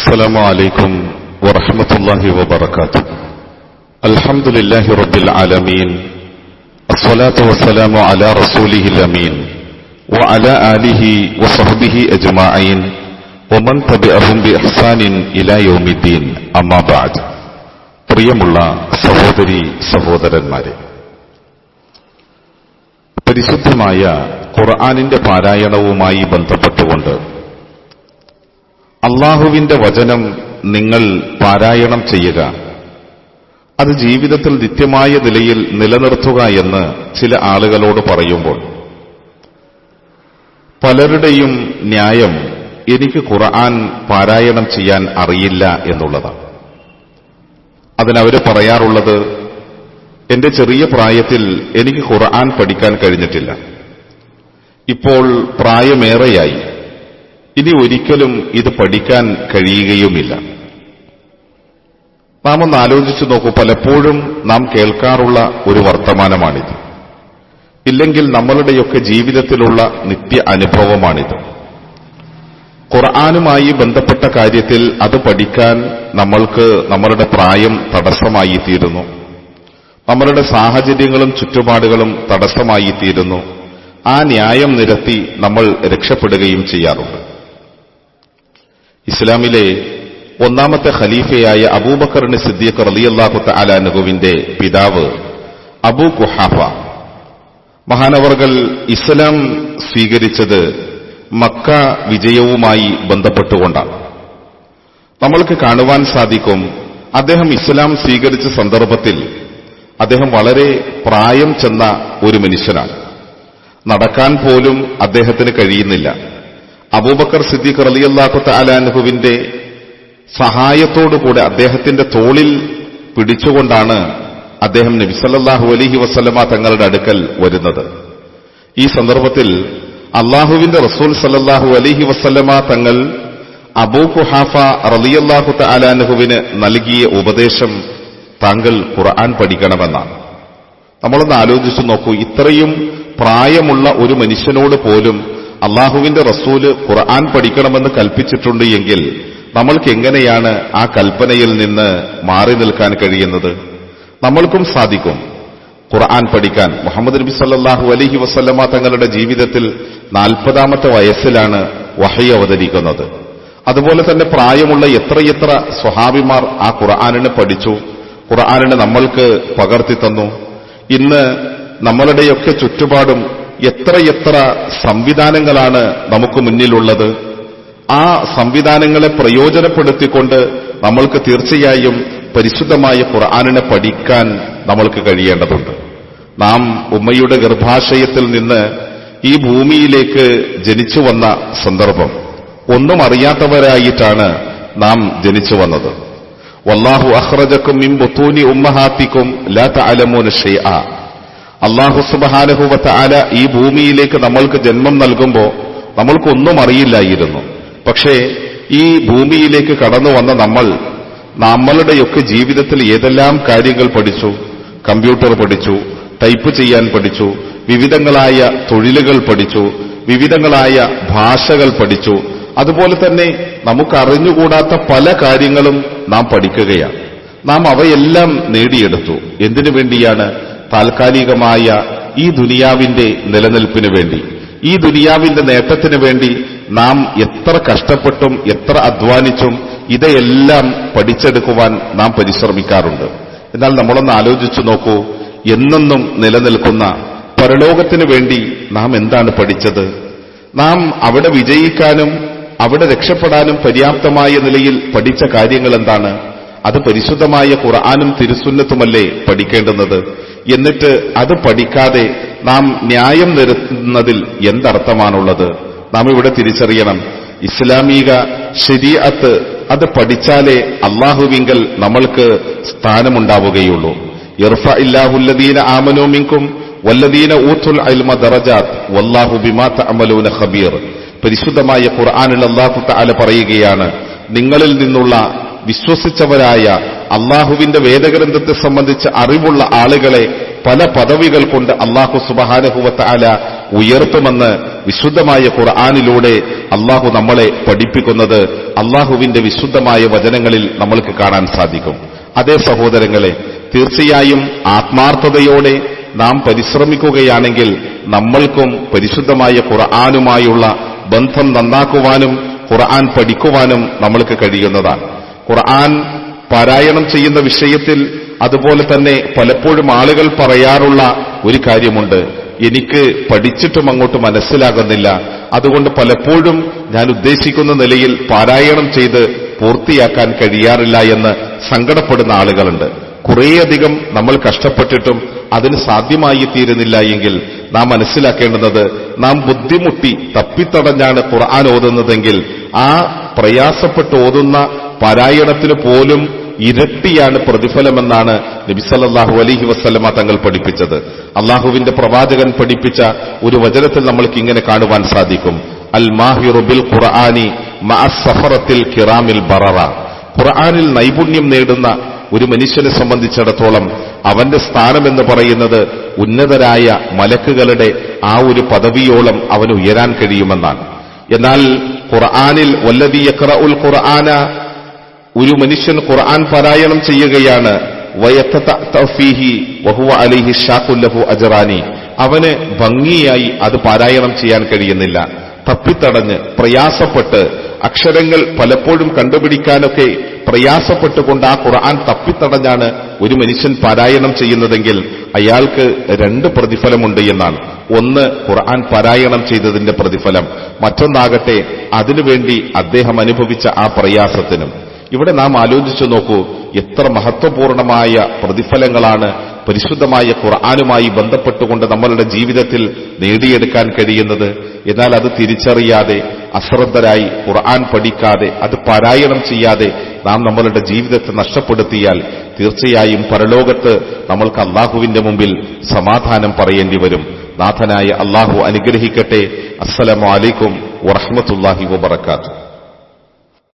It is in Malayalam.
السلام عليكم ورحمة الله وبركاته. الحمد لله رب العالمين، الصلاة والسلام على رسوله الأمين وعلى آله وصحبه أجمعين ومن تبعهم بإحسان إلى يوم الدين. أما بعد. പ്രിയമുള്ള സഹോദരി സഹോദരന്മാരെ, പരിശുദ്ധമായ ഖുർആനിന്റെ പാരായണവുമായി ബന്ധപ്പെട്ടുകൊണ്ട് അല്ലാഹുവിന്റെ വചനം നിങ്ങൾ പാരായണം ചെയ്യുക, അത് ജീവിതത്തിൽ നിത്യമായ നിലയിൽ നിലനിർത്തുക എന്ന് ചില ആളുകളോട് പറയുമ്പോൾ പലരുടെയും ന്യായം എനിക്ക് ഖുർആൻ പാരായണം ചെയ്യാൻ അറിയില്ല എന്നുള്ളതാണ്. അതിനവര് പറയാറുള്ളത്, എന്റെ ചെറിയ പ്രായത്തിൽ എനിക്ക് ഖുർആൻ പഠിക്കാൻ കഴിഞ്ഞിട്ടില്ല, ഇപ്പോൾ പ്രായമേറെയായി, ഇനി ഒരിക്കലും ഇത് പഠിക്കാൻ കഴിയുകയുമില്ല. നാം ഒന്ന് ആലോചിച്ചു നോക്കൂ, പലപ്പോഴും നാം കേൾക്കാറുള്ള ഒരു വർത്തമാനമാണിത്. ഇല്ലെങ്കിൽ നമ്മളുടെയൊക്കെ ജീവിതത്തിലുള്ള നിത്യ അനുഭവമാണിത്. ഖുർആനുമായി ബന്ധപ്പെട്ട കാര്യത്തിൽ അത് പഠിക്കാൻ നമ്മൾക്ക് നമ്മളുടെ പ്രായം തടസ്സമായി തീരുന്നു, നമ്മളുടെ സാഹചര്യങ്ങളും ചുറ്റുപാടുകളും തടസ്സമായി തീരുന്നു. ആ ന്യായം നിരത്തി നമ്മൾ രക്ഷപ്പെടുകയും ചെയ്യാറുണ്ട്. ഇസ്ലാമിലെ ഒന്നാമത്തെ ഖലീഫയായ അബൂബക്കറിന് സിദ്ദീഖ് റളിയല്ലാഹു തആല അൻഹുവിന്റെ പിതാവ് അബൂ ഖുഹാഫ മഹാനവർകൾ ഇസ്ലാം സ്വീകരിച്ചത് മക്ക വിജയവുമായി ബന്ധപ്പെട്ടുകൊണ്ടാണ്. നമ്മൾക്ക് കാണുവാൻ സാധിക്കും, അദ്ദേഹം ഇസ്ലാം സ്വീകരിച്ച സന്ദർഭത്തിൽ അദ്ദേഹം വളരെ പ്രായം ചെന്ന ഒരു മനുഷ്യനാണ്. നടക്കാൻ പോലും അദ്ദേഹത്തിന് കഴിയുന്നില്ല. അബൂബക്കർ സിദ്ദീഖ് റളിയല്ലാഹു തആല അൻഹുവിന്റെ സഹായത്തോടുകൂടെ അദ്ദേഹത്തിന്റെ തോളിൽ പിടിച്ചുകൊണ്ടാണ് അദ്ദേഹം നബി സല്ലല്ലാഹു അലൈഹി വസല്ലമ തങ്ങളുടെ അടുക്കൽ വരുന്നത്. ഈ സന്ദർഭത്തിൽ അല്ലാഹുവിന്റെ റസൂൽ സല്ലല്ലാഹു അലൈഹി വസല്ലമ തങ്ങൾ അബൂ ഖുഹാഫ റളിയല്ലാഹു തആല അൻഹുവിന് നൽകിയ ഉപദേശം താങ്കൾ ഖുർആൻ പഠിക്കണമെന്നാണ്. നമ്മളൊന്ന് ആലോചിച്ചു നോക്കൂ, ഇത്രയും പ്രായമുള്ള ഒരു മനുഷ്യനോട് പോലും അല്ലാഹുവിന്റെ റസൂല് ഖുർആൻ പഠിക്കണമെന്ന് കൽപ്പിച്ചിട്ടുണ്ട് എങ്കിൽ നമ്മൾക്ക് എങ്ങനെയാണ് ആ കൽപ്പനയിൽ നിന്ന് മാറി നിൽക്കാൻ കഴിയുന്നത്? നമ്മൾക്കും സാധിക്കും ഖുർആൻ പഠിക്കാൻ. മുഹമ്മദ് നബി സല്ലല്ലാഹു അലൈഹി വസല്ലമ തങ്ങളുടെ ജീവിതത്തിൽ 40-ാമത്തെ വയസ്സിലാണ് വഹി അവതരിക്കുന്നത്. അതുപോലെ തന്നെ പ്രായമുള്ള എത്രയെത്ര സ്വഹാബിമാർ ആ ഖുർആനിനെ പഠിച്ചു, ഖുർആനിനെ നമ്മൾക്ക് പകർത്തിത്തന്നു. ഇന്ന് നമ്മളുടെയൊക്കെ ചുറ്റുപാടും എത്രയെത്ര സംവിധാനങ്ങളാണ് നമുക്ക് മുന്നിലുള്ളത്. ആ സംവിധാനങ്ങളെ പ്രയോജനപ്പെടുത്തിക്കൊണ്ട് നമ്മൾക്ക് തീർച്ചയായും പരിശുദ്ധമായ ഖുർആനിനെ പഠിക്കാൻ നമ്മൾക്ക് കഴിയേണ്ടതുണ്ട്. നാം ഉമ്മയുടെ ഗർഭാശയത്തിൽ നിന്ന് ഈ ഭൂമിയിലേക്ക് ജനിച്ചു വന്ന സന്ദർഭം ഒന്നും അറിയാത്തവരായിട്ടാണ് നാം ജനിച്ചു വന്നത്. വല്ലാഹു അഖ്റജക്കും മിൻ ബുത്തൂനി ഉമ്മഹാത്തിക്കും ലാ തഅലമൂന ഷൈഅ. അല്ലാഹു സുബ്ഹാനഹു വ തആല ഈ ഭൂമിയിലേക്ക് നമ്മൾക്ക് ജന്മം നൽകുമ്പോൾ നമ്മൾക്കൊന്നും അറിയില്ലായിരുന്നു. പക്ഷേ ഈ ഭൂമിയിലേക്ക് കടന്നു വന്ന നമ്മളുടെയൊക്കെ ജീവിതത്തിൽ ഏതെല്ലാം കാര്യങ്ങൾ പഠിച്ചു? കമ്പ്യൂട്ടർ പഠിച്ചു, ടൈപ്പ് ചെയ്യാൻ പഠിച്ചു, വിവിധങ്ങളായ തൊഴിലുകൾ പഠിച്ചു, വിവിധങ്ങളായ ഭാഷകൾ പഠിച്ചു. അതുപോലെ തന്നെ നമുക്ക് അറിഞ്ഞുകൂടാത്ത പല കാര്യങ്ങളും നാം പഠിക്കുകയാണ്. നാം അവയെല്ലാം നേടിയെടുത്തു. എന്തിനു വേണ്ടിയാണ്? താൽക്കാലികമായ ഈ ദുനിയാവിന്റെ നിലനിൽപ്പിന് വേണ്ടി, ഈ ദുനിയാവിന്റെ നേട്ടത്തിന് വേണ്ടി നാം എത്ര കഷ്ടപ്പെട്ടും എത്ര അധ്വാനിച്ചും ഇതെല്ലാം പഠിച്ചെടുക്കുവാൻ നാം പരിശ്രമിക്കാറുണ്ട്. എന്നാൽ നമ്മളൊന്ന് ആലോചിച്ചു നോക്കൂ, എന്നെന്നും നിലനിൽക്കുന്ന പരലോകത്തിനു വേണ്ടി നാം എന്താണ് പഠിച്ചത്? നാം അവിടെ വിജയിക്കാനും അവിടെ രക്ഷപ്പെടാനും പര്യാപ്തമായ നിലയിൽ പഠിച്ച കാര്യങ്ങൾ എന്താണ്? അത് പരിശുദ്ധമായ ഖുർആനും തിരുസുന്നത്തുമല്ലേ പഠിക്കേണ്ടുന്നത്? എന്നിട്ട് അത് പഠിക്കാതെ നാം ന്യായം നിരത്തുന്നതിൽ എന്തർത്ഥമാണുള്ളത്? നാം ഇവിടെ തിരിച്ചറിയണം, ഇസ്ലാമിക ശരീഅത്ത് അത് പഠിച്ചാലേ അല്ലാഹുവിങ്കൽ നമ്മൾക്ക് സ്ഥാനമുണ്ടാവുകയുള്ളൂ. യർഫഇല്ലാഹുല്ലദീന ആമനൂ മിൻകും വല്ലദീന ഊതുൽ ഇൽമ ദറജാത്ത് വല്ലാഹു ബിമാ തഅമലൂന ഖബീർ. പരിശുദ്ധമായ ഖുർആനിൽ അല്ലാഹു തആല പറയുകയാണ്, നിങ്ങളിൽ നിന്നുള്ള വിശ്വസിച്ചവരായ അല്ലാഹുവിന്റെ വേദഗ്രന്ഥത്തെ സംബന്ധിച്ച് അറിവുള്ള ആളുകളെ പല പദവികൾ കൊണ്ട് അല്ലാഹു സുബ്ഹാനഹു വ തആല ഉയർത്തുമെന്ന് വിശുദ്ധമായ ഖുർആനിലൂടെ അള്ളാഹു നമ്മളെ പഠിപ്പിക്കുന്നത് അള്ളാഹുവിന്റെ വിശുദ്ധമായ വചനങ്ങളിൽ നമ്മൾക്ക് കാണാൻ സാധിക്കും. അതേ സഹോദരങ്ങളെ, തീർച്ചയായും ആത്മാർത്ഥതയോടെ നാം പരിശ്രമിക്കുകയാണെങ്കിൽ നമ്മൾക്കും പരിശുദ്ധമായ ഖുർആനുമായുള്ള ബന്ധം നന്നാക്കുവാനും ഖുർആൻ പഠിക്കുവാനും നമ്മൾക്ക് കഴിയുന്നതാണ്. ഖുർആൻ പാരായണം ചെയ്യുന്ന വിഷയത്തിൽ അതുപോലെ തന്നെ പലപ്പോഴും ആളുകൾ പറയാറുള്ള ഒരു കാര്യമുണ്ട്, എനിക്ക് പഠിച്ചിട്ടും അങ്ങോട്ട് മനസ്സിലാകുന്നില്ല, അതുകൊണ്ട് പലപ്പോഴും ഞാൻ ഉദ്ദേശിക്കുന്ന നിലയിൽ പാരായണം ചെയ്ത് പൂർത്തിയാക്കാൻ കഴിയാറില്ല എന്ന് സങ്കടപ്പെടുന്ന ആളുകളുണ്ട്. കുറേയധികം നമ്മൾ കഷ്ടപ്പെട്ടിട്ടും അതിന് സാധ്യമായി തീരുന്നില്ല എങ്കിൽ നാം മനസ്സിലാക്കേണ്ടുന്നത്, നാം ബുദ്ധിമുട്ടി തപ്പിത്തടഞ്ഞാണ് ഖുർആൻ ഓതുന്നതെങ്കിൽ ആ പ്രയാസപ്പെട്ട് ഓതുന്ന പാരായണത്തിന് പോലും ഇരട്ടിയാണ് പ്രതിഫലമെന്നാണ് നബി സല്ലല്ലാഹു അലൈഹി വസല്ലമ തങ്ങൾ പഠിപ്പിച്ചത്. അള്ളാഹുവിന്റെ പ്രവാചകൻ പഠിപ്പിച്ച ഒരു വചനത്തിൽ നമ്മൾക്ക് ഇങ്ങനെ കാണുവാൻ സാധിക്കും, അൽ മാഹിറു ബിൽ ഖുർആനി മഅസ് സഫറത്തിൽ കിറാമിൽ ബററ. ഖുർആനിൽ നൈപുണ്യം നേടുന്ന ഒരു മനുഷ്യനെ സംബന്ധിച്ചിടത്തോളം അവന്റെ സ്ഥാനമെന്ന് പറയുന്നത് ഉന്നതരായ മലക്കുകളുടെ ആ ഒരു പദവിയോളം അവന് ഉയരാൻ കഴിയുമെന്നാണ്. എന്നാൽ ഖുർആനിൽ വല്ലദീ യഖറഉൽ ഖുർആന, ഒരു മനുഷ്യൻ ഖുർആൻ പാരായണം ചെയ്യുകയാണ്, വയതതഅഫീഹി വഹുവ അലൈഹി ഷാഖുൻ ലഹു അജ്റാനി, അവന് ഭംഗിയായി അത് പാരായണം ചെയ്യാൻ കഴിയുന്നില്ല, തപ്പിത്തടഞ്ഞ് പ്രയാസപ്പെട്ട് അക്ഷരങ്ങൾ പലപ്പോഴും കണ്ടുപിടിക്കാനൊക്കെ പ്രയാസപ്പെട്ടുകൊണ്ട് ആ ഖുർആൻ തപ്പിത്തടഞ്ഞാണ് ഒരു മനുഷ്യൻ പാരായണം ചെയ്യുന്നതെങ്കിൽ അയാൾക്ക് 2 പ്രതിഫലമുണ്ട് എന്നാണ്. ഒന്ന് ഖുർആൻ പാരായണം ചെയ്തതിന്റെ പ്രതിഫലം, മറ്റൊന്നാകട്ടെ അതിനുവേണ്ടി അദ്ദേഹം അനുഭവിച്ച ആ പ്രയാസത്തിനും. ഇവിടെ നാം ആലോചിച്ചു നോക്കൂ, എത്ര മഹത്വപൂർണമായ പ്രതിഫലങ്ങളാണ് പരിശുദ്ധമായ ഖുർആനുമായി ബന്ധപ്പെട്ടുകൊണ്ട് നമ്മളുടെ ജീവിതത്തിൽ നേടിയെടുക്കാൻ കഴിയുന്നത്. എന്നാൽ അത് തിരിച്ചറിയാതെ അശ്രദ്ധരായി ഖുർആൻ പഠിക്കാതെ അത് പാരായണം ചെയ്യാതെ നാം നമ്മളുടെ ജീവിതത്തെ നഷ്ടപ്പെടുത്തിയാൽ തീർച്ചയായും പരലോകത്ത് നമ്മൾക്ക് അള്ളാഹുവിന്റെ മുമ്പിൽ സമാധാനം പറയേണ്ടി വരും. നാഥനായ അള്ളാഹു അനുഗ്രഹിക്കട്ടെ. അസ്സലാമു അലൈക്കും വറഹ്മത്തുള്ളാഹി വബറകാതുഹു.